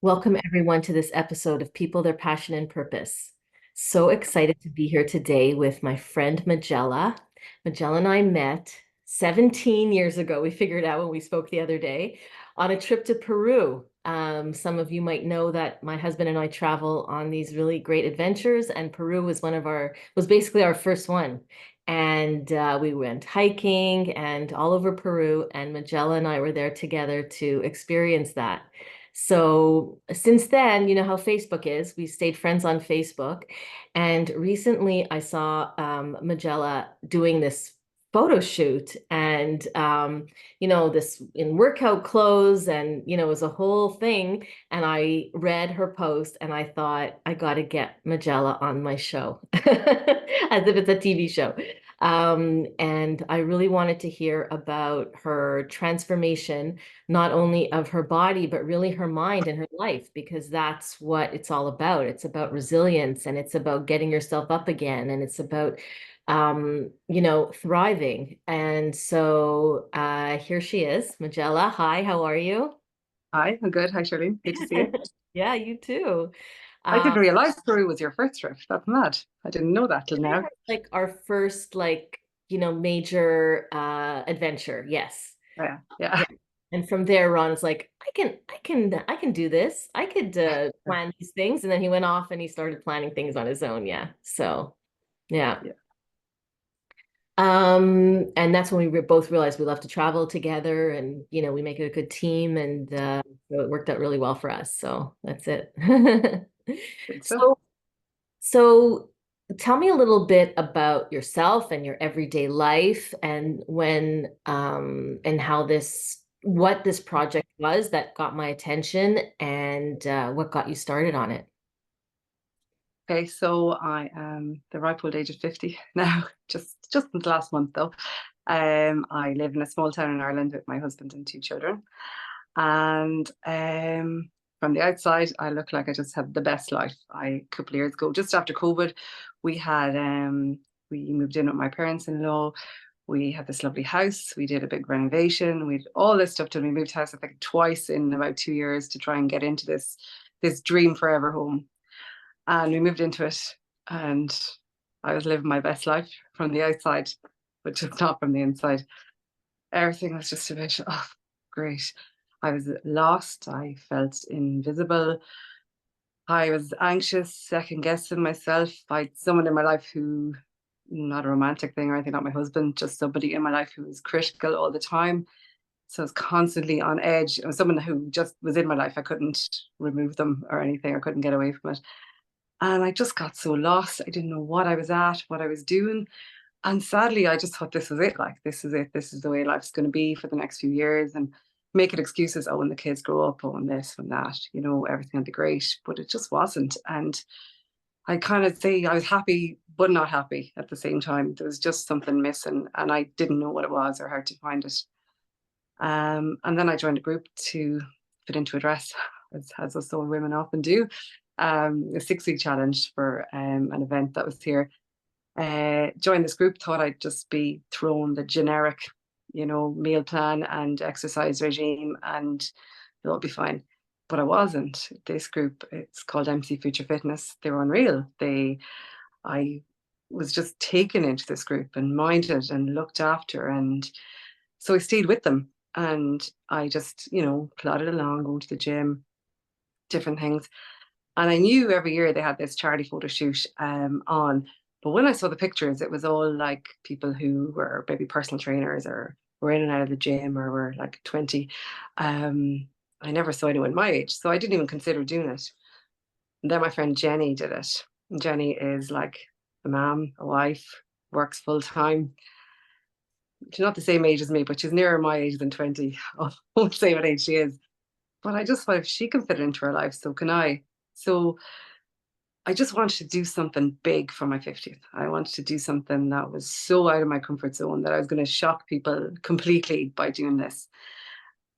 Welcome everyone to this episode of People, Their Passion and Purpose. So excited to be here today with my friend Majella. Majella and I met 17 years ago. We figured out when we spoke the other day on a trip to Peru. Some of you might know that my husband and I travel on these really great adventures, and Peru was basically our first one. And we went hiking and all over Peru, and Majella and I were there together to experience that. So since then, you know how Facebook is. We stayed friends on Facebook. And recently I saw Majella doing this photo shoot and, this in workout clothes and, it was a whole thing. And I read her post and I thought, I got to get Majella on my show as if it's a TV show. And I really wanted to hear about her transformation, not only of her body, but really her mind and her life, because that's what it's all about. It's about resilience and it's about getting yourself up again. And it's about, thriving. And so here she is, Majella. Hi, how are you? Hi, I'm good. Hi, Shirley. Good to see you. Yeah, you too. I Um, didn't realize Peru was your first trip. That's mad. I didn't know that till now. like our first, major adventure. Yes. Yeah, yeah. Yeah. And from there on, it's like, I can do this. I could plan these things. And then he went off and he started planning things on his own. Yeah. So, yeah. Yeah. And that's when both realized we love to travel together and, we make it a good team. And so it worked out really well for us. So that's it. Good stuff. So, so tell me a little bit about yourself and your everyday life and and what this project was that got my attention and what got you started on it. Okay, so I am the ripe old age of 50 now, just in the last month though. I live in a small town in Ireland with my husband and two children. And from the outside, I look like I just have the best life. A couple of years ago, just after COVID, we had we moved in with my parents-in-law. We had this lovely house. We did a big renovation. We did all this stuff done. We moved house, I think, twice in about 2 years to try and get into this dream forever home. And we moved into it, and I was living my best life from the outside, but just not from the inside. Everything was just a bit, oh, great. I was lost. I felt invisible. I was anxious, second guessing myself. I had someone in my life who, not a romantic thing or anything, not my husband, just somebody in my life who was critical all the time. So I was constantly on edge. It was someone who just was in my life. I couldn't remove them or anything. I couldn't get away from it. And I just got so lost. I didn't know what I was at, what I was doing. And sadly, I just thought this was it. Like, this is it. This is the way life's going to be for the next few years. And making excuses. Oh, when the kids grow up, oh, and this and that, everything will be great. But it just wasn't. And I kind of say I was happy, but not happy at the same time. There was just something missing, and I didn't know what it was or how to find it. And then I joined a group to fit into a dress, as us old women often do. A 6 week challenge for an event that was here. Joined this group, thought I'd just be thrown the generic, meal plan and exercise regime, and it'll be fine. But I wasn't. This group, it's called MC Future Fitness. They were unreal. I was just taken into this group and minded and looked after, and so I stayed with them. And I just, plodded along, going to the gym, different things. And I knew every year they had this charity photo shoot on. But when I saw the pictures, it was all like people who were maybe personal trainers or were in and out of the gym or were like 20. Um, I never saw anyone my age, so I didn't even consider doing it. And then my friend Jenny did it. And Jenny is like a mom, a wife, works full time. She's not the same age as me, but she's nearer my age than 20. I won't say what age she is. But I just thought if she can fit it into her life, so can I. So I just wanted to do something big for my 50th. I wanted to do something that was so out of my comfort zone that I was going to shock people completely by doing this.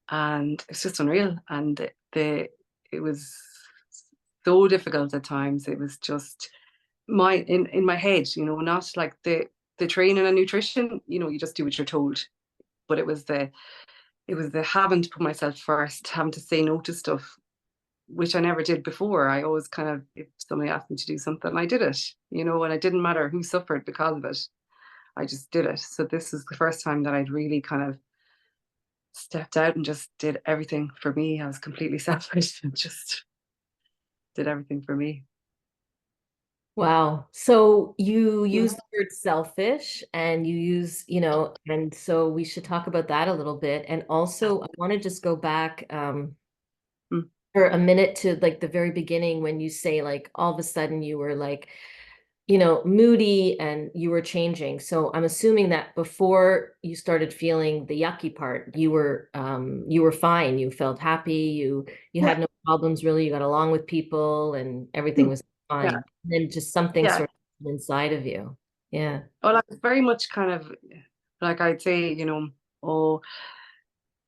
And it's just unreal. And it was so difficult at times. It was just in my head, not like the training and nutrition, you just do what you're told. But it was the having to put myself first, having to say no to stuff, which I never did before. I always kind of, if somebody asked me to do something, I did it, and it didn't matter who suffered because of it. I just did it. So this is the first time that I'd really kind of stepped out and just did everything for me. I was completely selfish and just did everything for me. Wow. So you Yeah. use the word selfish and you use, and so we should talk about that a little bit. And also, I want to just go back Mm. for a minute to like the very beginning when you say like all of a sudden you were like, moody and you were changing. So I'm assuming that before you started feeling the yucky part, you were fine. You felt happy. You Yeah. had no problems really. You got along with people and everything Mm. was Yeah. fine. And then just something Yeah. sort of inside of you. Yeah. Well, I was very much kind of like I'd say, oh,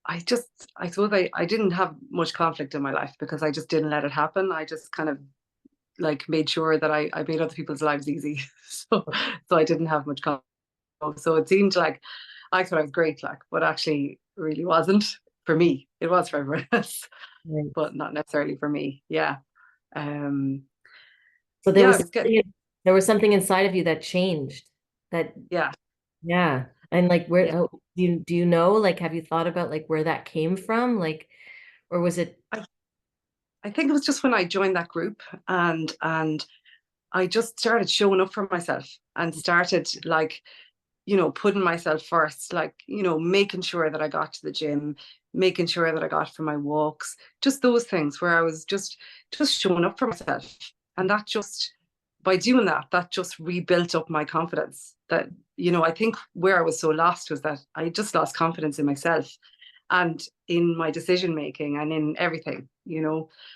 I suppose I didn't have much conflict in my life because I just didn't let it happen. I just kind of like made sure that I made other people's lives easy. So I didn't have much conflict. So it seemed like I thought I was great, like, but actually really wasn't for me. It was for everyone else, Right. but not necessarily for me. Yeah. Um, So yeah, I was getting, there was something inside of you that changed. That yeah, Yeah. And like yeah. do you know, like have you thought about like where that came from? Like, or was it I, I think it was just when I joined that group and I just started showing up for myself and started like, putting myself first, like, making sure that I got to the gym, making sure that I got for my walks, just those things where I was just showing up for myself. And that just by doing that, that just rebuilt up my confidence. That, I think where I was so lost was that I just lost confidence in myself and in my decision making and in everything.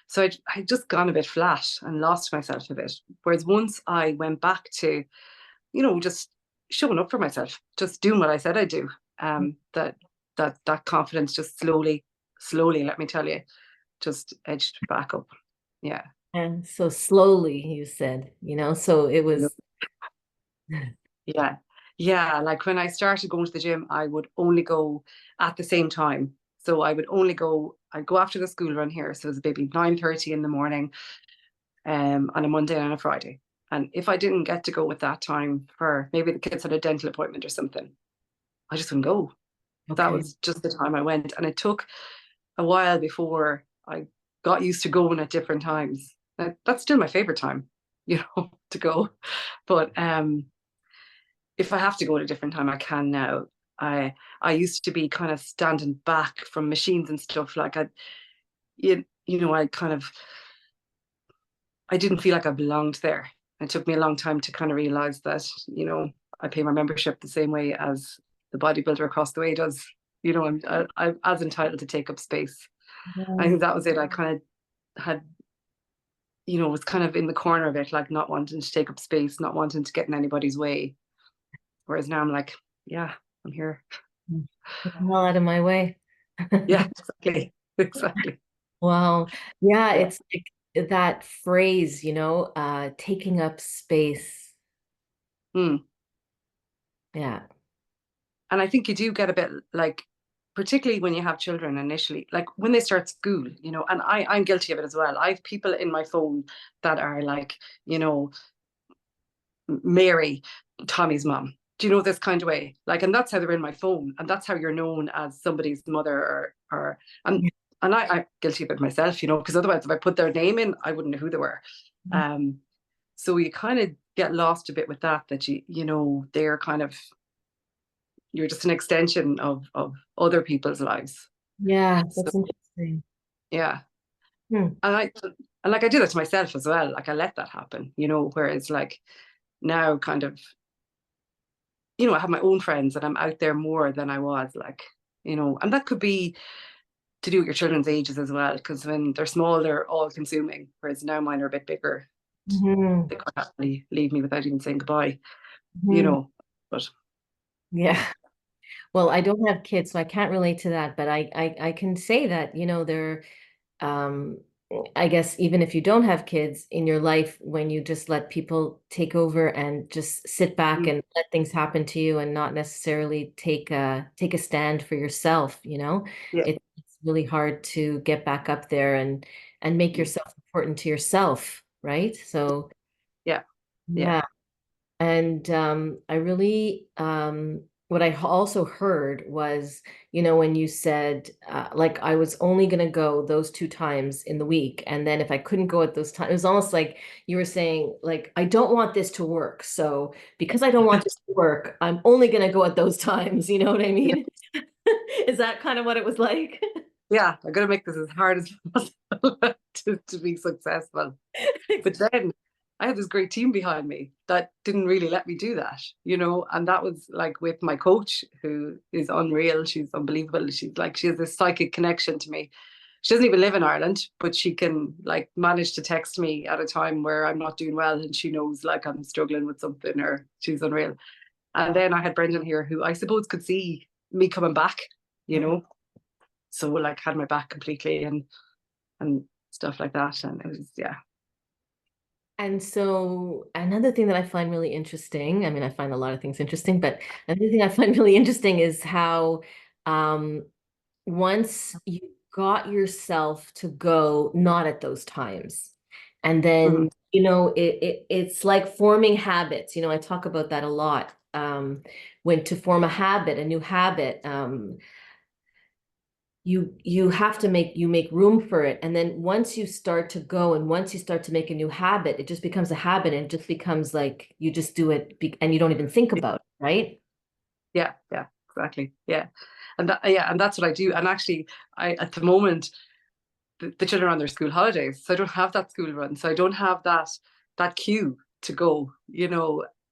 So I just gone a bit flat and lost myself a bit. Whereas once I went back to, just showing up for myself, just doing what I said I do. That confidence just slowly, let me tell you, just edged back up. Yeah. and so slowly you said, so it You know, was yeah. Yeah. Like when I started going to the gym, I would only go at the same time. So I'd go after the school run here. So it was maybe 9:30 in the morning, on a Monday and a Friday. And if I didn't get to go at that time for maybe the kids had a dental appointment or something, I just wouldn't go. That okay. was just the time I went. And it took a while before I got used to going at different times. That's still my favorite time, to go. But if I have to go at a different time, I can now. I used to be kind of standing back from machines and stuff. Like I kind of I didn't feel like I belonged there. It took me a long time to kind of realize that, I pay my membership the same way as the bodybuilder across the way does. I'm as entitled to take up space. I Yeah. think that was it. I kind of had, was kind of in the corner of it, like not wanting to take up space, not wanting to get in anybody's way. Whereas now I'm like, yeah, I'm here. Get the hell out of my way. Yeah, exactly. Exactly. Wow. Yeah, Yeah. it's like that phrase, taking up space. Hmm. Yeah. And I think you do get a bit like, particularly when you have children initially, like when they start school, and I'm guilty of it as well. I have people in my phone that are like, you know, Mary, Tommy's mom. Do you know this kind of way? Like, and that's how they're in my phone, and that's how you're known as somebody's mother, or and Yeah. I'm guilty of it myself, because otherwise, if I put their name in, I wouldn't know who they were. Um, so you kind of get lost a bit with that. That they're kind of you're just an extension of other people's lives. Yeah, So that's interesting. yeah, Hmm. and I did it to myself as well. Like I let that happen. Whereas like now, kind of, I have my own friends and I'm out there more than I was. And that could be to do with your children's ages as well, because when they're small, they're all consuming, whereas now mine are a bit bigger. Mhm. They could happily leave me without even saying goodbye. You Mhm. know, but Yeah. Well, I don't have kids, so I can't relate to that, but I can say that, they're um I guess even if you don't have kids in your life, when you just let people take over and just sit back mm, and let things happen to you and not necessarily take a stand for yourself, yeah, it's really hard to get back up there and make Mm. yourself important to yourself, right? So Yeah, yeah. yeah. And I really, what I also heard was, when you said, like, I was only going to go those 2 times in the week. And then if I couldn't go at those times, it was almost like you were saying, like, I don't want this to work. So because I don't want this to work, I'm only going to go at those times. You know what I Yeah. mean? Is that kind of what it was like? Yeah, I'm gonna make this as hard as possible to be successful. But then I had this great team behind me that didn't really let me do that, and that was like with my coach, who is unreal. She's unbelievable. She has this psychic connection to me. She doesn't even live in Ireland, but she can like manage to text me at a time where I'm not doing well and she knows like I'm struggling with something, or she's unreal. And then I had Brendan here who I suppose could see me coming back, you know. So like had my back completely and stuff like that. And it was, yeah. And so another thing that I find really interesting, I mean, I find a lot of things interesting, but another thing I find really interesting is how um, once you got yourself to go not at those times, and Mhm. then, it's like forming habits. I talk about that a lot. When to form a habit, a new habit. You have to make room for it, and then once you start to go and once you start to make a new habit, it just becomes a habit, and it just becomes like you just do it and you don't even think about it, right? Yeah, yeah, exactly. Yeah. And that's what I do. And actually, I at the moment the children are on their school holidays, so I don't have that school run, so I don't have that cue to go,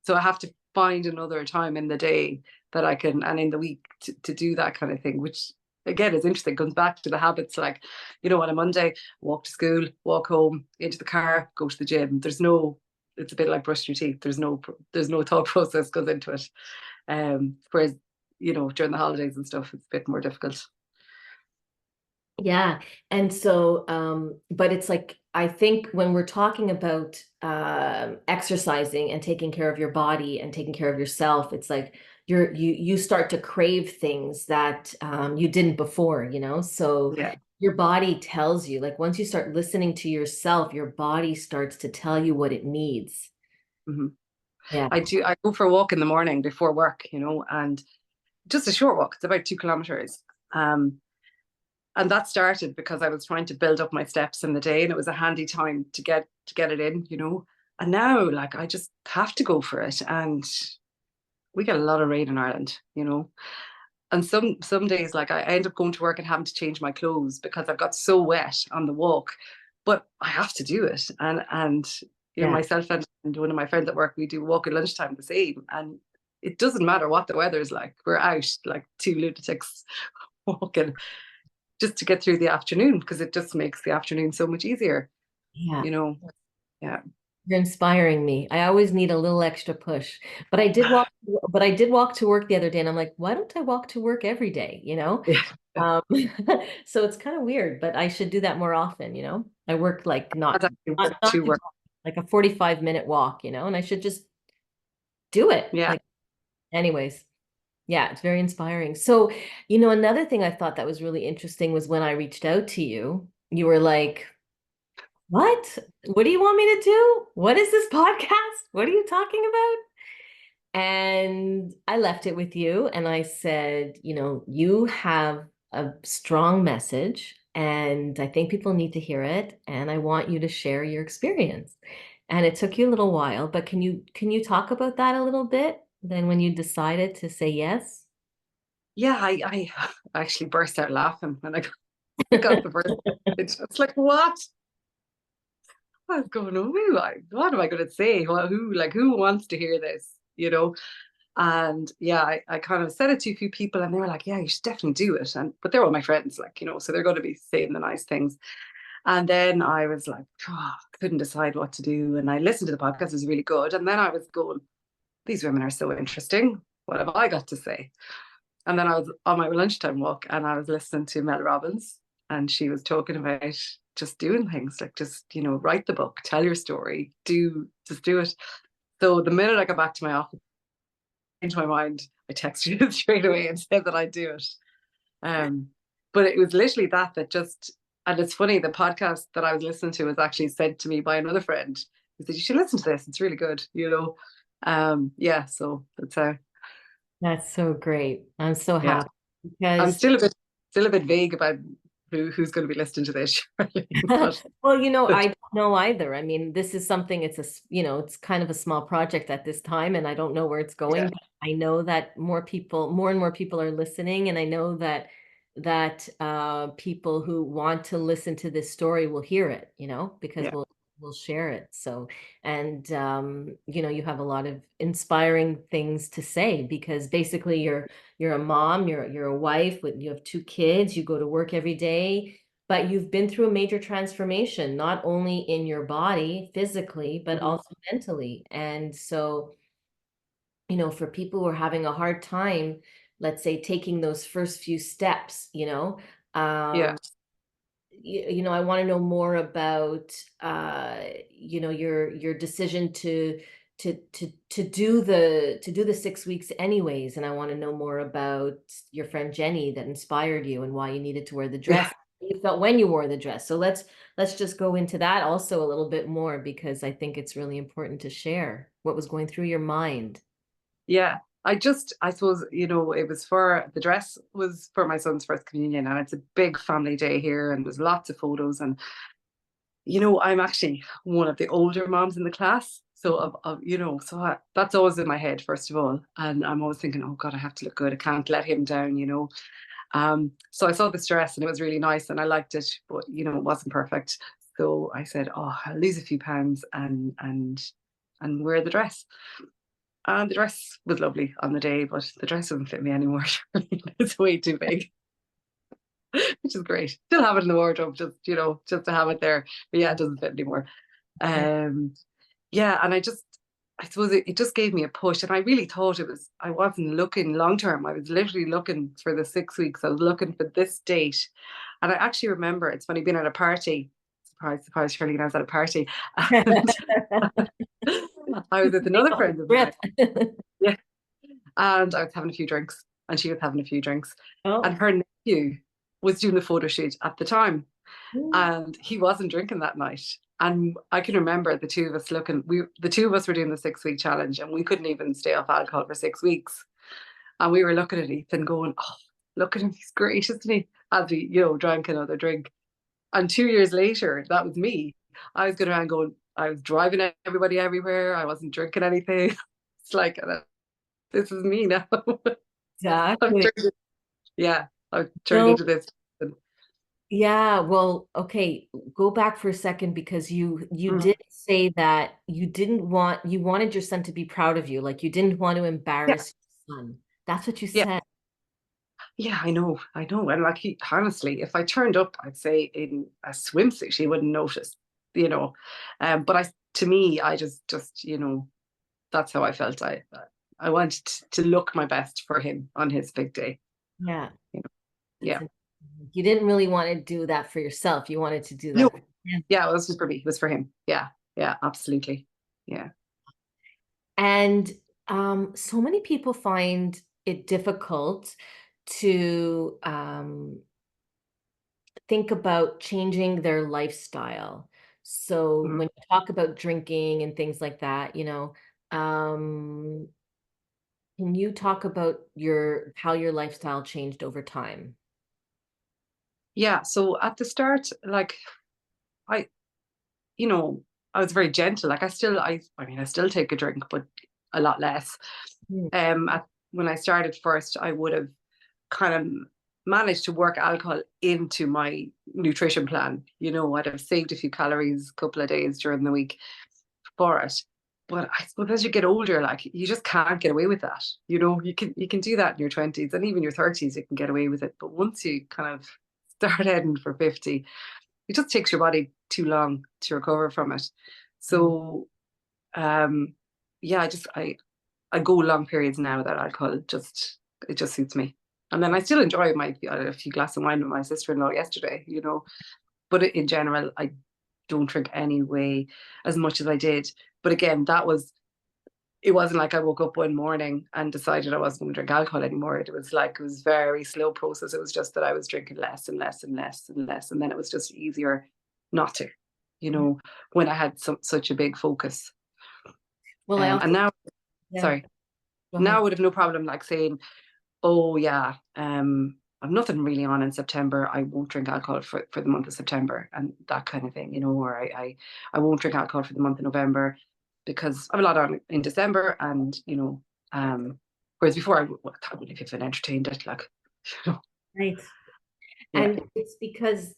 so I have to find another time in the day that I can, and in the week, to do that kind of thing, which again is interesting. Comes back to the habits, like, on a Monday, walk to school, walk home, into the car, go to the gym. It's a bit like brushing your teeth. There's no thought process goes into it. Whereas, during the holidays and stuff, it's a bit more difficult. Yeah. And so, but it's like, I think when we're talking about exercising and taking care of your body and taking care of yourself, it's like you start to crave things that you didn't before, So Yeah. your body tells you, like once you start listening to yourself, your body starts to tell you what it needs. Hmm. Yeah. I go for a walk in the morning before work, and just a short walk. It's about 2 kilometers. Um, and that started because I was trying to build up my steps in the day, and it was a handy time to get it in. And now, like, I just have to go for it. And we get a lot of rain in Ireland. And some days, like, I end up going to work and having to change my clothes because I've got so wet on the walk. But I have to do it. And Yeah. myself and one of my friends at work, we do walk at lunchtime the same. And it doesn't matter what the weather is like. We're out like two lunatics walking just to get through the afternoon, because it just makes the afternoon so much easier, Yeah. you know. Yeah. You're inspiring me. I always need a little extra push. But I did walk to work the other day and I'm like, why don't I walk to work every day, Yeah. Um, so it's kind of weird, but I should do that more often, I work like That's not actually not, not too too work. often, like a 45-minute walk, and I should just do it. Yeah. Like, anyways, yeah, it's very inspiring. So, another thing I thought that was really interesting was when I reached out to you, you were like, what? What do you want me to do? What is this podcast? What are you talking about? And I left it with you and I said, you have a strong message and I think people need to hear it and I want you to share your experience. And it took you a little while, but can you talk about that a little bit? Then when you decided to say yes? Yeah, I actually burst out laughing when I got the first message. It's like, what's going on? What am I going to say? Who wants to hear this? And yeah, I kind of said it to a few people and they were like, yeah, you should definitely do it. But they're all my friends, like, so they're going to be saying the nice things. And then I was like, couldn't decide what to do. And I listened to the podcast, it was really good. And then I was going, these women are so interesting. What have I got to say? And then I was on my lunchtime walk and I was listening to Mel Robbins, and she was talking about just doing things, like, just, write the book, tell your story, just do it. So the minute I got back to my office, into my mind, I texted you straight away and said that I'd do it. Um, But it was literally that just, and it's funny, the podcast that I was listening to was actually sent to me by another friend. He said, you should listen to this. It's really good, you know. Yeah, so that's how, That's so great. I'm so yeah. happy I'm because still a bit vague about who's going to be listening to this, Charlene, but, well, I but don't know either. I mean, this is something, it's kind of a small project at this time, and I don't know where it's yeah, going, but I know that more and more people are listening, and I know that people who want to listen to this story will hear it, because yeah, we'll share it. So, and you have a lot of inspiring things to say because basically you're a mom, you're a wife you have two kids, you go to work every day, but you've been through a major transformation, not only in your body physically, but mhm, also mentally. And so, for people who are having a hard time, let's say taking those first few steps, yeah, um, I want to know more about, your decision to do the 6 weeks anyways. And I want to know more about your friend Jenny that inspired you and why you needed to wear the yeah, dress you felt when you wore the dress. So let's just go into that also a little bit more because I think it's really important to share what was going through your mind. yeah. I suppose, it was the dress was for my son's first communion, and it's a big family day here, and there's lots of photos. And, I'm actually one of the older moms in the class. So, that's always in my head, first of all. And I'm always thinking, oh God, I have to look good. I can't let him down. So I saw this dress and it was really nice and I liked it, but, it wasn't perfect. So I said, oh, I'll lose a few pounds and wear the dress. And the dress was lovely on the day, but the dress doesn't fit me anymore. It's way too big, which is great. Still have it in the wardrobe, just to have it there. But yeah, it doesn't fit anymore. Yeah. Um, yeah, and I suppose it just gave me a push. And I really thought I wasn't looking long term. I was literally looking for the 6 weeks. I was looking for this date. And I actually remember, it's funny, being at a party. Surprise, surprise, Shirley, I was at a party. And I was with another friend of mine. Grip. Yeah. And I was having a few drinks, and she was having a few drinks. And Oh. her nephew was doing the photo shoot at the time, Mm. and he wasn't drinking that night. And I can remember the two of us the two of us were doing the 6 week challenge, and we couldn't even stay off alcohol for 6 weeks. And we were looking at Ethan going, oh, look at him, he's great, isn't he? As we, drank another drink. And 2 years later, that was me. I was going around going, I was driving everybody everywhere. I wasn't drinking anything. It's like, this is me now. I've Exactly. turned, yeah, I've turned No, into this. yeah, well, okay, go back for a second because you Mm. did say that you wanted your son to be proud of you, like you didn't want to Yeah, embarrass your son. That's what you yeah, said. yeah, I know. And like, honestly, if I turned up, I'd say in a swimsuit, he wouldn't notice, you know. But to me, I just, that's how I felt. I wanted to look my best for him on his big day. Yeah, You know? that's Yeah. interesting. You didn't really want to do that for yourself. You wanted to do No. that for him. Yeah, it was for me. It was for him. Yeah. Yeah, absolutely. Yeah. And so many people find it difficult to think about changing their lifestyle. So Mhm. when you talk about drinking and things like that, um, can you talk about how your lifestyle changed over time? Yeah. So at the start, like, I, you know, I was very gentle. Like, I mean, I still take a drink, but a lot less. Mm. When I started first, I would have kind of managed to work alcohol into my nutrition plan. I'd have saved a few calories a couple of days during the week for it. But I suppose as you get older, like, you just can't get away with that. You can do that in your 20s and even your 30s, you can get away with it. But once you kind of start heading for 50, it just takes your body too long to recover from it. Mm. So um yeah, I go long periods now without alcohol. It just suits me. And then I still enjoy I had a few glasses of wine with my sister-in-law yesterday. But in general, I don't drink anyway as much as I did. But again, that was it wasn't like I woke up one morning and decided I wasn't going to drink alcohol anymore. It was like, it was very slow process. It was just that I was drinking less and less and less and less. And then it was just easier not to, you know, when I had such a big focus. Well, I And also, now, yeah, sorry, go now I ahead. would have no problem like saying, oh yeah, I've nothing really on in September. I won't drink alcohol for the month of September and that kind of thing, you know, or I won't drink alcohol for the month of November because I have a lot on in December and, you know, whereas before I wouldn't have even entertained it, like, you know, Right. yeah. And it's because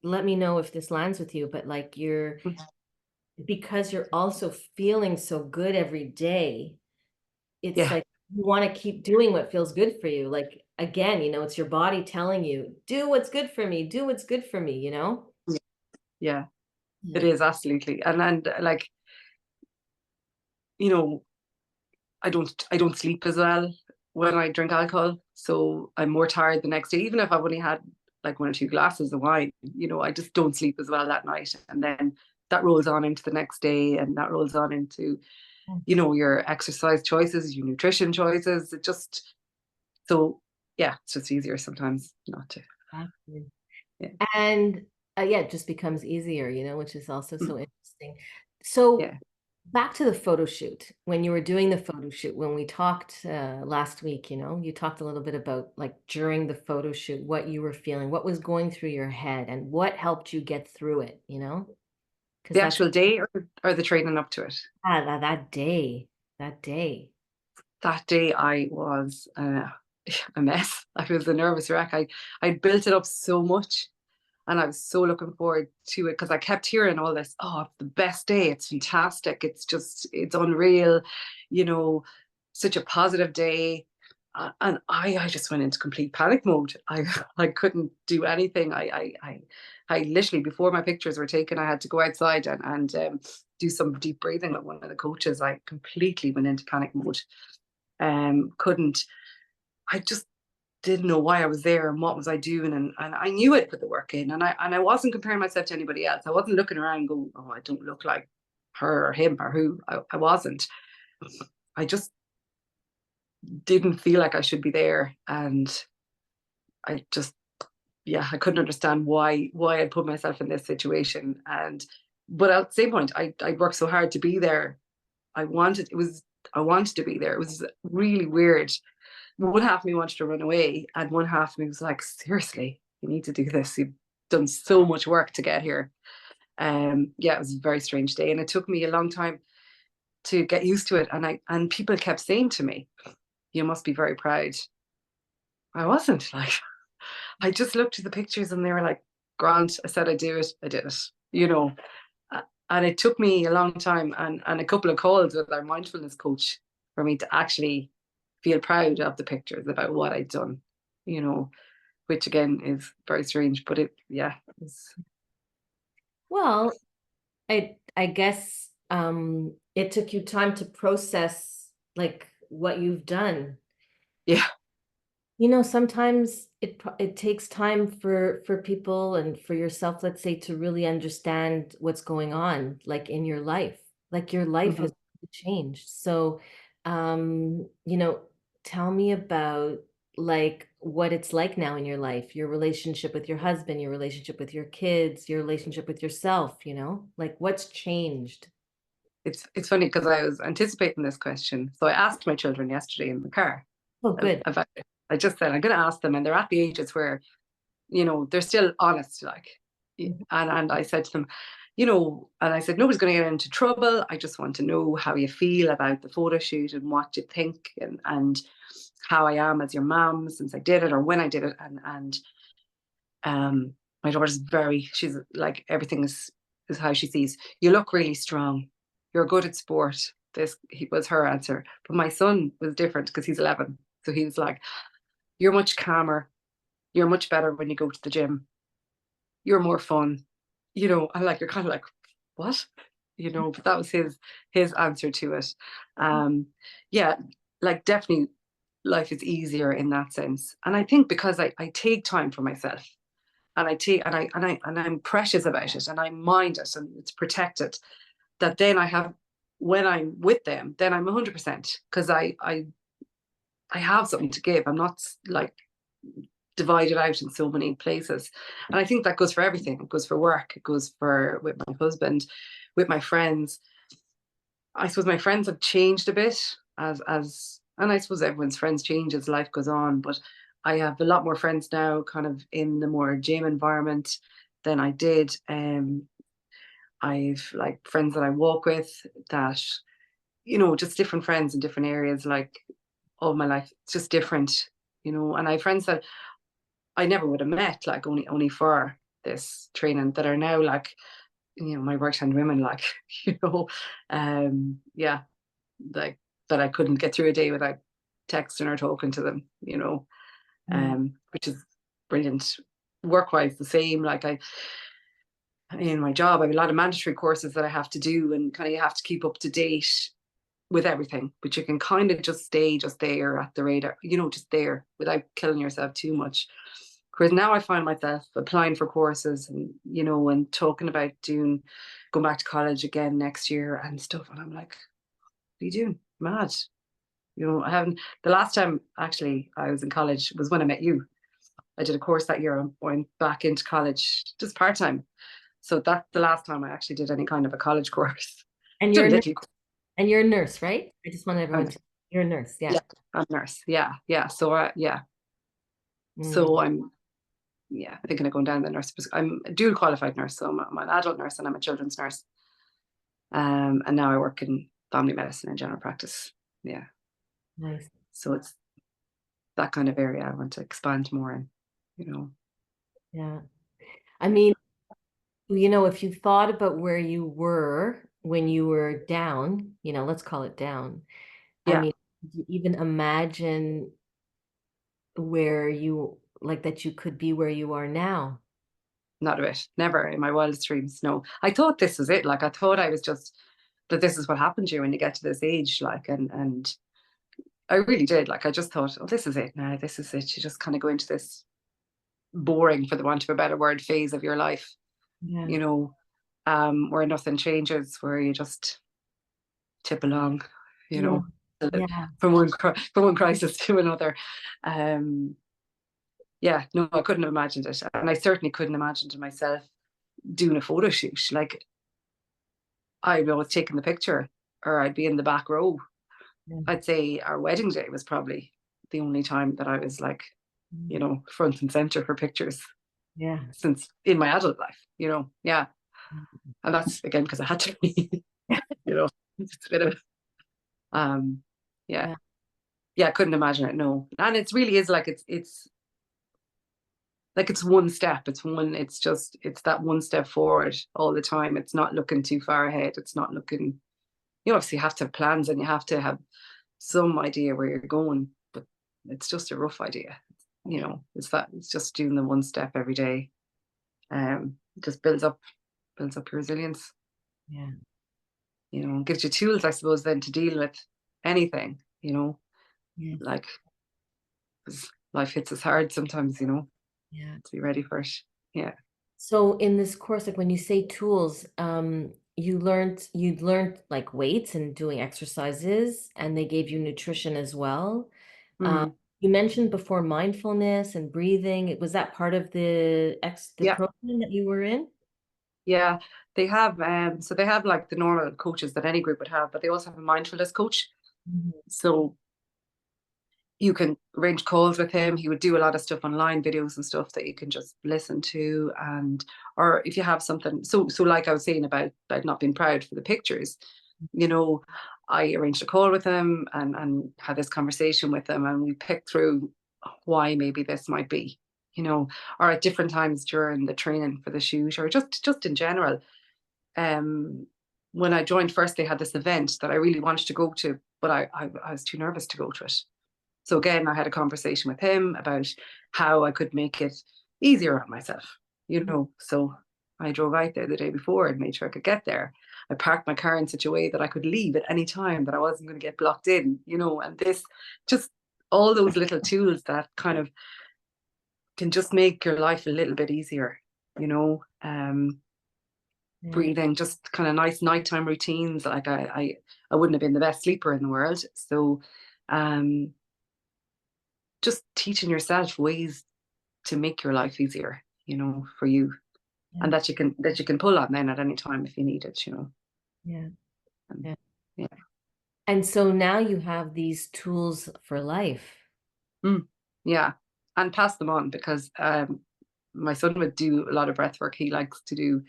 let me know if this lands with you, but like because you're also feeling so good every day, it's Yeah, like you want to keep doing what feels good for you. Like again, it's your body telling you, do what's good for me, do what's good for me, you know? yeah, it Yeah. is absolutely. And like, you know, I don't sleep as well when I drink alcohol. So I'm more tired the next day, even if I've only had like one or two glasses of wine, you know, I just don't sleep as well that night. And then that rolls on into the next day and that rolls on into, you know, your exercise choices, your nutrition choices. It just so yeah, it's just easier sometimes not to. Exactly. Yeah. And yeah, it just becomes easier, which is also Mm. so interesting. So Yeah. back to the photo shoot, when you were doing the photo shoot, when we talked last week, you talked a little bit about like during the photo shoot, what you were feeling, what was going through your head, and what helped you get through it, because The that's actual day or the training up to it. that day, that day. That day I was a mess. I was a nervous wreck. I built it up so much and I was so looking forward to it because I kept hearing all this, oh, it's the best day, it's fantastic, it's unreal, you know, such a positive day. And I just went into complete panic mode. I couldn't do anything. I literally before my pictures were taken, I had to go outside and do some deep breathing with one of the coaches. I completely went into panic mode. Couldn't I just didn't know why I was there and what was I doing and I knew I'd put the work in and I wasn't comparing myself to anybody else. I wasn't looking around and going, oh, I don't look like her or him or who. I wasn't. I just didn't feel like I should be there and I just yeah, I couldn't understand why I put myself in this situation. And but at the same point, I worked so hard to be there. I wanted it was I wanted to be there. It was really weird. One half of me wanted to run away, and one half of me was like, seriously, you need to do this. You've done so much work to get here. Yeah, it was a very strange day, and it took me a long time to get used to it. And people kept saying to me, "You must be very proud." I wasn't like. I just looked at the pictures, and they were like, "Grant." I said, "I do it. I did it." You know, and it took me a long time and a couple of calls with our mindfulness coach for me to actually feel proud of the pictures about what I'd done. You know, which again is very strange, but it, yeah, it's, Well, I guess it took you time to process like what you've done. yeah, Sometimes it takes time for people and for yourself, let's say, to really understand what's going on, like in your life. Like your life mhm. has changed. So, tell me about like what it's like now in your life, your relationship with your husband, your relationship with your kids, your relationship with yourself, like what's changed? It's funny because I was anticipating this question, so I asked my children yesterday in the car Oh, good. about it. I just said I'm going to ask them, and they're at the ages where they're still honest, like, Mhm. and I said to them, and I said nobody's going to get into trouble. I just want to know how you feel about the photo shoot and what you think and how I am as your mom since I did it or when I did it, and Um, my daughter's she's like everything is how she sees. You look really strong. You're good at sport. Was her answer. But my son was different because he's 11. So he was like, you're much calmer. You're much better when you go to the gym. You're more fun. And like, you're kind of like, what? But that was his answer to it. Um, yeah, like definitely life is easier in that sense. And I think because I take time for myself and I take and I'm precious about it and I mind it and it's protected that then I have when I'm with them, then I'm 100% because I have something to give. I'm not like divided out in so many places. And I think that goes for everything. It goes for work. It goes for with my husband, with my friends. I suppose my friends have changed a bit and I suppose everyone's friends change as life goes on, but I have a lot more friends now kind of in the more gym environment than I did. I've like friends that I walk with that, just different friends in different areas like of my life. It's just different, and I have friends that I never would have met, like only for this training that are now like, my right hand women, like, yeah, like that I couldn't get through a day without texting or talking to them, Mm. which is brilliant. Work wise, the same. Like in my job, I have a lot of mandatory courses that I have to do, and kind of you have to keep up to date with everything, but you can kind of just stay just there at the radar, just there without killing yourself too much. Whereas now I find myself applying for courses and talking about going back to college again next year and stuff. And I'm like, what are you doing? Mad. I haven't, the last time actually I was in college was when I met you. I did a course that year. I went back into college just part time. So that's the last time I actually did any kind of a college course. And Did you're a a nurse, little. and you're a nurse, right? I just want everyone Um, to, you're a nurse, yeah. yeah, I'm a nurse. Yeah, yeah. So yeah. Mm, So I'm thinking of going down the nurse. I'm a dual qualified nurse, so I'm an adult nurse and I'm a children's nurse. And now I work in family medicine and general practice. Yeah. nice. So it's that kind of area I want to expand more in, you know. Yeah. I mean, if you thought about where you were when you were down, let's call it down. I Yeah, mean, could you even imagine where you like that you could be where you are now? not a bit. Never in my wildest dreams. No. I thought this was it. Like I thought I was just that this is what happened to you when you get to this age. Like and I really did. Like I just thought, oh, this is it now. This is it. You just kind of go into this boring, for the want of a better word, phase of your life, Yeah. you know, where nothing changes, where you just tip along, you Yeah. know, Yeah. from one crisis to another. Um, yeah, no, I couldn't have imagined it, and I certainly couldn't imagine to myself doing a photo shoot. Like I'd always taking the picture, or I'd be in the back row. Yeah. I'd say our wedding day was probably the only time that I was like, Mm. front and center for pictures Yeah. since in my adult life. Yeah, and that's again because I had to be. It's a bit of um, yeah, Yeah. yeah. I couldn't imagine it. No, and it really is like it's like it's one step. It's that one step forward all the time. It's not looking too far ahead. It's not looking. You obviously have to have plans and you have to have some idea where you're going, but it's just a rough idea. It's just doing the one step every day. It just builds up your resilience. Yeah. Gives you tools, I suppose, then to deal with anything. Yeah. Like 'cause life hits us hard sometimes. Yeah. To be ready for it. Yeah, So in this course, like when you say tools, you'd learned like weights and doing exercises, and they gave you nutrition as well. Um, mm, you mentioned before mindfulness and breathing. Was that part of the yeah, program that you were in? yeah. They have like the normal coaches that any group would have, but they also have a mindfulness coach. Mhm. So you can arrange calls with him. He would do a lot of stuff online, videos and stuff that you can just listen to. And or if you have something, so like I was saying about not being proud for the pictures, you know, I arranged a call with him and had this conversation with him, and we picked through why maybe this might be, or at different times during the training for the shoot, or just in general. Um, when I joined first, they had this event that I really wanted to go to, but I was too nervous to go to it. So again, I had a conversation with him about how I could make it easier on myself, So I drove out there the day before and made sure I could get there. I parked my car in such a way that I could leave at any time, that I wasn't going to get blocked in, and this just all those little tools that kind of can just make your life a little bit easier, you know. Yeah. breathing, just kind of nice nighttime routines. Like I wouldn't have been the best sleeper in the world. So um, just teaching yourself ways to make your life easier, for you, Yeah. and that you can pull on then at any time if you need it. Yeah. And, Yeah. yeah. And so now you have these tools for life. Mm, yeah. And pass them on because my son would do a lot of breath work. He likes to do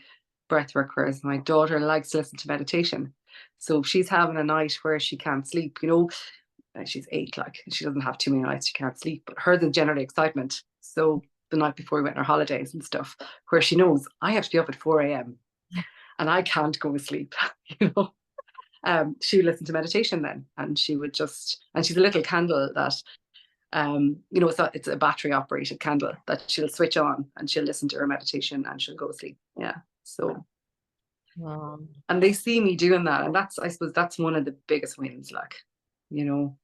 breath work, whereas my daughter likes to listen to meditation. So if she's having a night where she can't sleep, she's 8, like she doesn't have too many nights she can't sleep, but hers is generally excitement. So the night before we went on our holidays and stuff, where she knows I have to be up at 4 a.m. and I can't go to sleep, you know. She would listen to meditation then, and and she's a little candle that, it's a battery operated candle that she'll switch on and she'll listen to her meditation and she'll go to sleep. Yeah. So, Wow. and they see me doing that. And I suppose that's one of the biggest wins. Like, you know,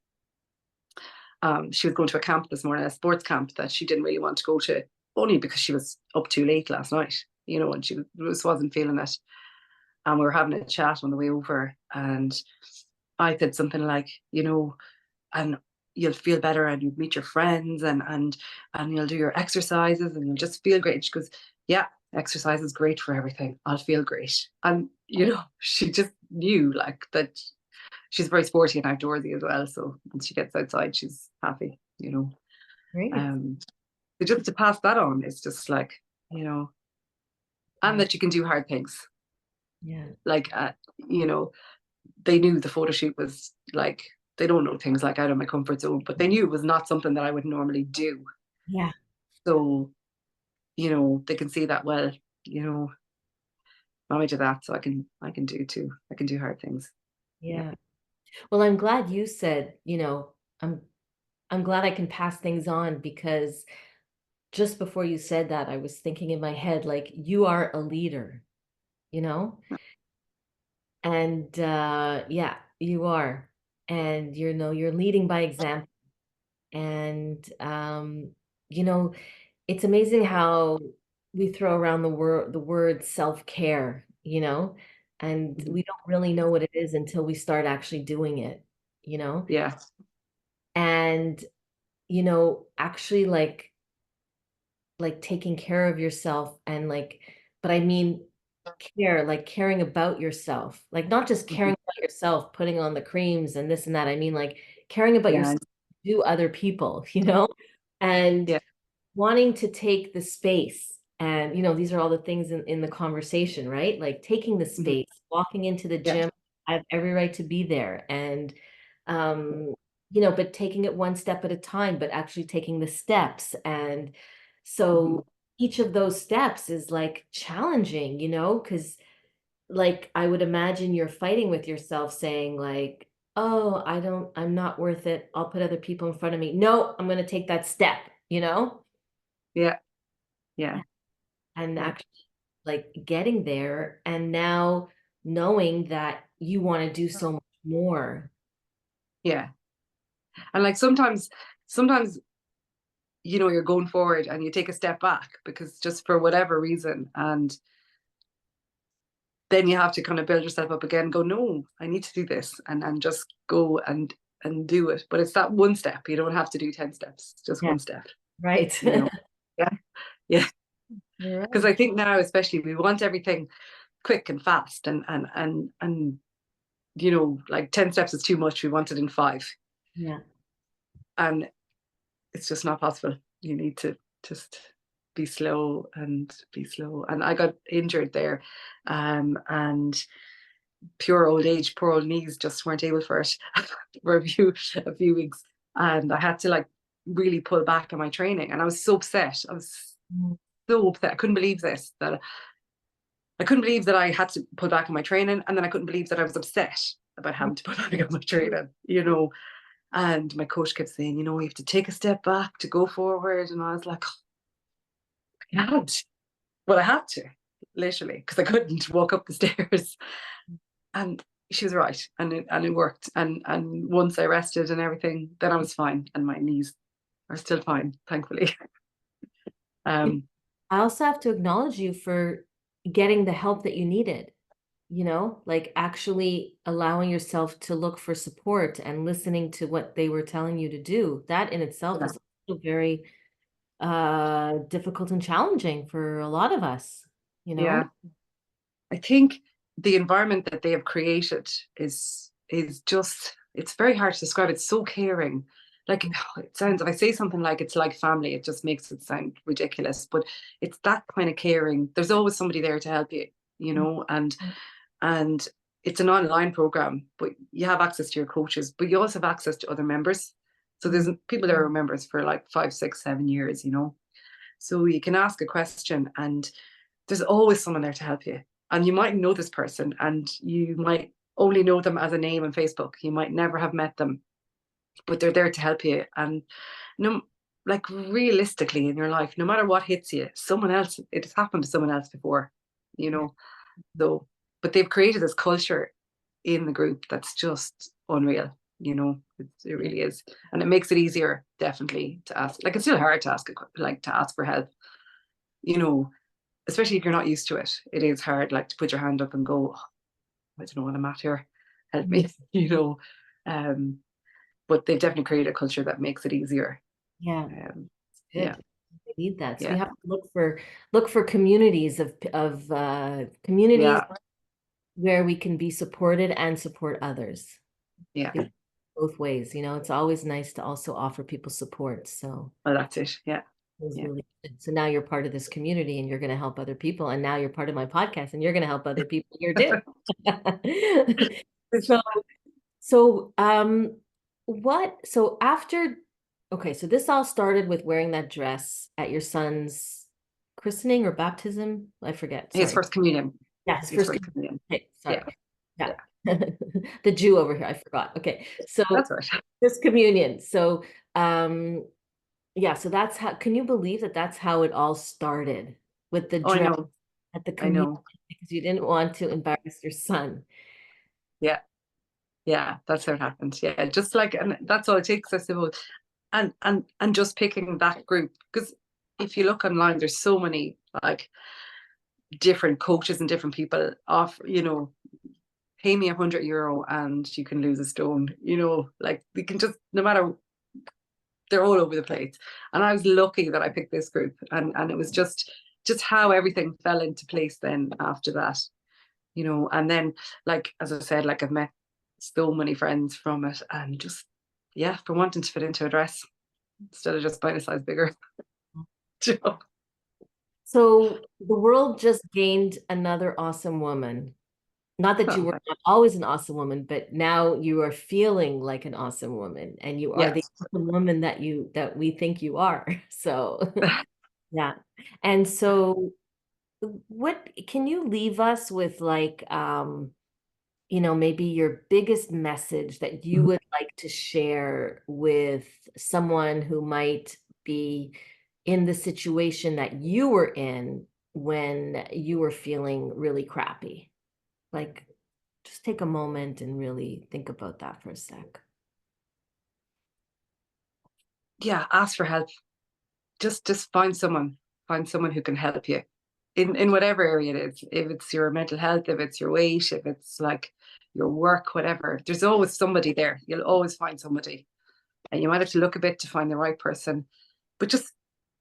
she was going to a camp this morning, a sports camp that she didn't really want to go to, only because she was up too late last night, and she just wasn't feeling it. And we were having a chat on the way over, and I said something like, and you'll feel better, and you meet your friends, and you'll do your exercises, and you'll just feel great. She goes, yeah, exercise is great for everything. I'll feel great. And she just knew like that. She's very sporty and outdoorsy as well. So once she gets outside, she's happy. Great. Um, but just to pass that on is just like, and Yeah. that you can do hard things. Yeah. Like, you know, they knew the photo shoot was like, they don't know things like out of my comfort zone, but they knew it was not something that I would normally do. Yeah. So, they can see that, well, you know, mommy did that, so I can do too. I can do hard things. Yeah. Yeah. Well, I'm glad you said, I'm glad I can pass things on because just before you said that, I was thinking in my head, like, you are a leader, you know? And yeah, you are. And you're leading by example. And you know, it's amazing how we throw around the word self-care, and Mhm. we don't really know what it is until we start actually doing it, you know? Yeah. And actually like taking care of yourself and but I mean care, like caring about yourself, like not just Mhm. caring about yourself, putting on the creams and this and that. I mean like caring about Yeah. yourself to other people, and Yeah. wanting to take the space. And these are all the things in the conversation, right? Like taking the Mhm. space, walking into the Yeah. gym. I have every right to be there. And um, but taking it one step at a time, but actually taking the steps. And Mhm. so each of those steps is like challenging, because like I would imagine you're fighting with yourself saying like, oh, I'm not worth it. I'll put other people in front of me. No, I'm going to take that step. Yeah. Yeah. And Yeah. actually like getting there and now knowing that you want to do so much more. Yeah. And like sometimes you're going forward and you take a step back because just for whatever reason, and then you have to kind of build yourself up again, go, no, I need to do this, and just go and do it. But it's that one step. You don't have to do 10 steps, just Yeah, one step, right. you know. Yeah. Yeah. You're Because right. I think now especially we want everything quick and fast, and like 10 steps is too much. We want it in 5. Yeah. And it's just not possible. You need to just be slow and be slow. And I got injured there, and pure old age, poor old knees just weren't able for it for a few weeks, and I had to like really pull back on my training. And I was so upset. I was Mm. so upset. I couldn't believe that I had to pull back on my training, and then I couldn't believe that I was upset about having to pull back on my training. And my coach kept saying, you have to take a step back to go forward. And I was like, oh, I can't. But I had to, literally, because I couldn't walk up the stairs. And she was right. And it worked. And once I rested and everything, then I was fine. And my knees are still fine, thankfully. You- um, I also have to acknowledge you for getting the help that you needed, like actually allowing yourself to look for support and listening to what they were telling you to do. That in itself Yeah. is also very difficult and challenging for a lot of us, you Yeah. know? I think the environment that they have created is just, it's very hard to describe. It's so caring. Like it sounds, if I say something like it's like family, it just makes it sound ridiculous. But it's that kind of caring. There's always somebody there to help you, and it's an online program, but you have access to your coaches, but you also have access to other members. So there's people that are members for like 5, 6, 7 years. So you can ask a question and there's always someone there to help you. And you might know this person and you might only know them as a name on Facebook. You might never have met them, but they're there to help you. And no, like realistically in your life, no matter what hits you, someone else, it has happened to someone else before, you Yeah. know. So, but they've created this culture in the group that's just unreal. It really is. And it makes it easier, definitely, to ask. Like it's still hard to ask for help, you know, especially if you're not used to it. It is hard, like to put your hand up and go, oh, I don't know what I'm at here. Help me, you know. Um, but they've definitely created a culture that makes it easier. Yeah, Um, yeah, good. We need that. So we yeah, have to look for communities of communities yeah, where we can be supported and support others. yeah. Both ways, it's always nice to also offer people support. So Well, that's it. Yeah, it was yeah. really good. So now you're part of this community and you're going to help other people. And now you're part of my podcast and you're going to help other people here too. So, so so after, okay, so this all started with wearing that dress at your son's christening or baptism. I forget. His Sorry. first communion. Yes, His first. first communion. Okay, Yeah, sorry. Yeah. yeah. The Jew over here, I forgot. Okay. So That's right. first communion. So yeah, so that's how, can you believe that that's how it all started with the Oh, I dress know. at the I communion know. because you didn't want to embarrass your son. Yeah, yeah. That's how it happened. Yeah, just like, and that's all it takes, I suppose. And just picking that group, because if you look online, there's so many like different coaches and different people off, pay me €100 and you can lose a stone, like you can just, no matter, they're all over the place. And I was lucky that I picked this group, and it was just how everything fell into place then after that. And then, like, as I said, like I've met so many friends from it, and just, yeah, for wanting to fit into a dress instead of just buying a size bigger. So the world just gained another awesome woman. Not that you were not always an awesome woman, but now you are feeling like an awesome woman and you are the Yes. awesome woman that we think you are. So yeah. And so what can you leave us with like maybe your biggest message that you would like to share with someone who might be in the situation that you were in when you were feeling really crappy? Like, just take a moment and really think about that for a sec. Yeah, ask for help. Just find someone who can help you in whatever area it is. If it's your mental health, if it's your weight, if it's like your work, whatever, there's always somebody there. You'll always find somebody, and you might have to look a bit to find the right person, but just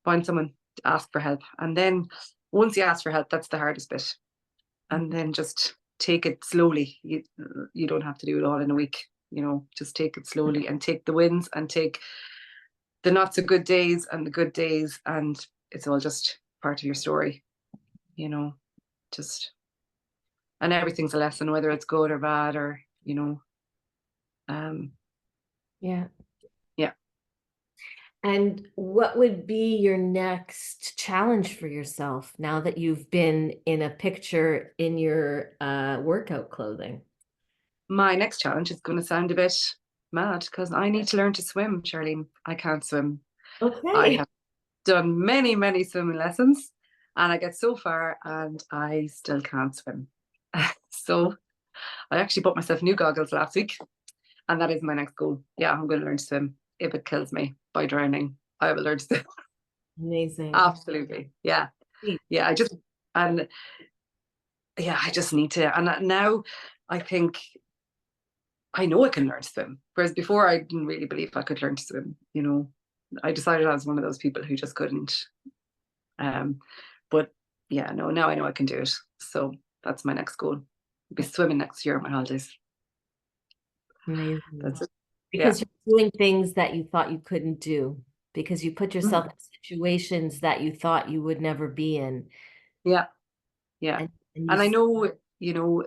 find someone to ask for help. And then once you ask for help, that's the hardest bit. And then just take it slowly. You don't have to do it all in a week. Just take it slowly and take the wins and take the not so good days and the good days, and it's all just part of your story, you know, just, and everything's a lesson, whether it's good or bad, or, um, Yeah. yeah. And what would be your next challenge for yourself now that you've been in a picture in your workout clothing? My next challenge is going to sound a bit mad because I need to learn to swim, Charlene. I can't swim. I Okay. have done many, many swimming lessons, and I get so far and I still can't swim. So I actually bought myself new goggles last week, and that is my next goal. Yeah, I'm going to learn to swim. If it kills me by drowning, I will learn to swim. Amazing. Absolutely. Yeah. Yeah. And yeah, I just need to. And now I think I know I can learn to swim. Whereas before, I didn't really believe I could learn to swim. I decided I was one of those people who just couldn't. Um, but yeah, no, now I know I can do it. So that's my next goal. I'll be swimming next year on my holidays. Amazing. That's it. Yeah. Because you're doing things that you thought you couldn't do, because you put yourself Mm. in situations that you thought you would never be in. Yeah. Yeah. And And I know,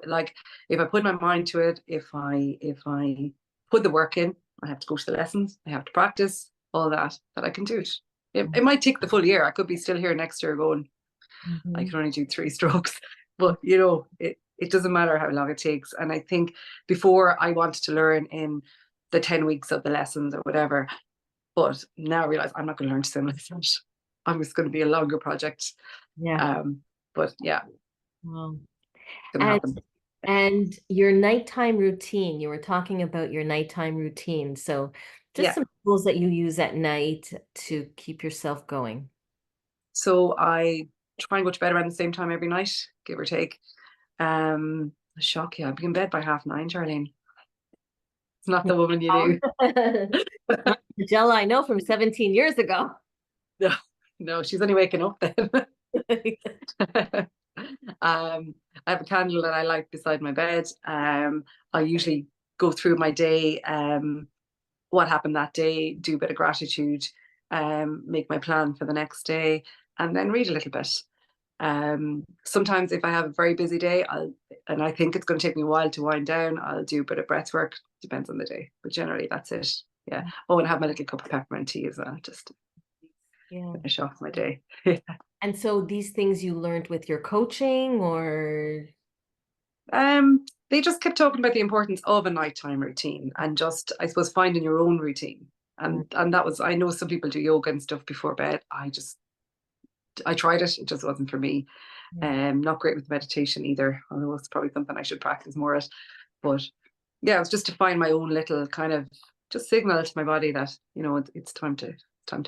like if I put my mind to it, if I put the work in, I have to go to the lessons, I have to practice, all that I can do it. It might take the full year. I could be still here next year going, I Mhm. can only do 3 strokes. But it doesn't matter how long it takes. And I think before I wanted to learn in the 10 weeks of the lessons or whatever, but now I realize I'm not going to learn to swim like that. I'm just going to be a longer project. Yeah. Um, but yeah, it's Wow. going to And happen. and your nighttime routine, you were talking about your nighttime routine. So just Yeah. some tools that you use at night to keep yourself going. So I try and go to bed around the same time every night, give or take. Shock you. I'll be in bed by 9:30, Charlene. It's not the woman you knew. Majella, I know from 17 years ago. No, no, she's only waking up then. I have a candle that I light beside my bed. I usually go through my day, what happened that day, do a bit of gratitude, make my plan for the next day, and then read a little bit. Sometimes if I have a very busy day, and I think it's going to take me a while to wind down, I'll do a bit of breath work. Depends on the day, but generally that's it. Yeah. Oh, and have my little cup of peppermint tea as well, just to Yeah. finish off my day. And so these things you learned with your coaching or They just kept talking about the importance of a nighttime routine and just, I suppose, finding your own routine. And that was, I know some people do yoga and stuff before bed. I tried it. It just wasn't for me. yeah, Not great with meditation either, although it's probably something I should practice more at. But yeah, it was just to find my own little kind of just signal to my body that, it's time to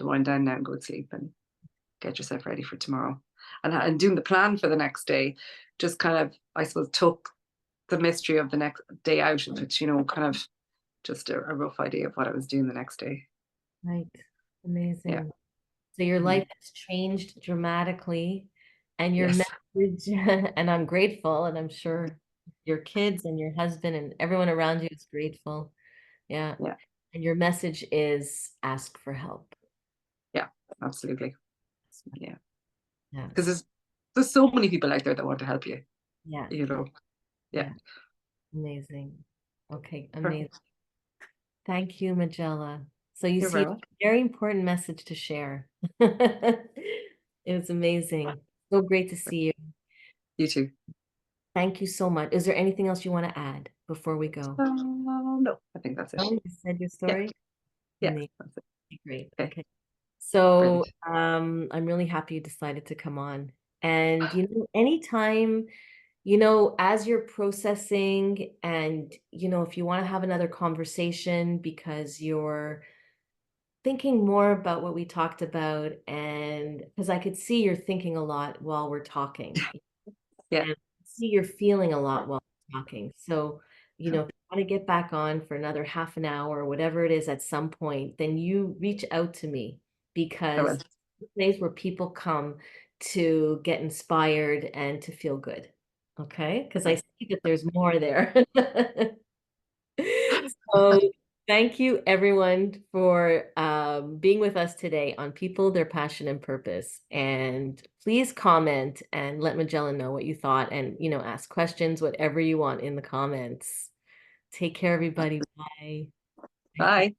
wind down now and go to sleep and get yourself ready for tomorrow. And doing the plan for the next day just kind of, I suppose, took the mystery of the next day out of it, kind of just a rough idea of what I was doing the next day. right. Yeah. Amazing. So your life Mhm. has changed dramatically and your Yes. message, and I'm grateful, and I'm sure your kids and your husband and everyone around you is grateful. Yeah. Yeah. And your message is ask for help. Yeah. Absolutely. Yeah. Yeah. Because there's so many people out there that want to help you. Yeah. You know. Yeah. Yeah. Amazing. Okay. Amazing. Perfect. Thank you, Majella. So you You're see, very it's welcome. a very important message to share. It was amazing. So great to see you. You too. Thank you so much. Is there anything else you want to add before we go? No, I think that's it. No, you said your Yeah. story. Yeah. Amazing. That's it. Great. Okay. Okay. So Brilliant. I'm really happy you decided to come on. And anytime, as you're processing and if you want to have another conversation because you're thinking more about what we talked about, and because I could see you're thinking a lot while we're talking Yeah. and see you're feeling a lot while we're talking. So, if you want to get back on for another half an hour or whatever it is at some point, then you reach out to me I because will. it's a place where people come to get inspired and to feel good. Okay? Because I Okay. see that there's more there. So thank you everyone for being with us today on People, Their Passion and Purpose. And please comment and let Magellan know what you thought and, ask questions, whatever you want in the comments. Take care, everybody. Bye. Bye.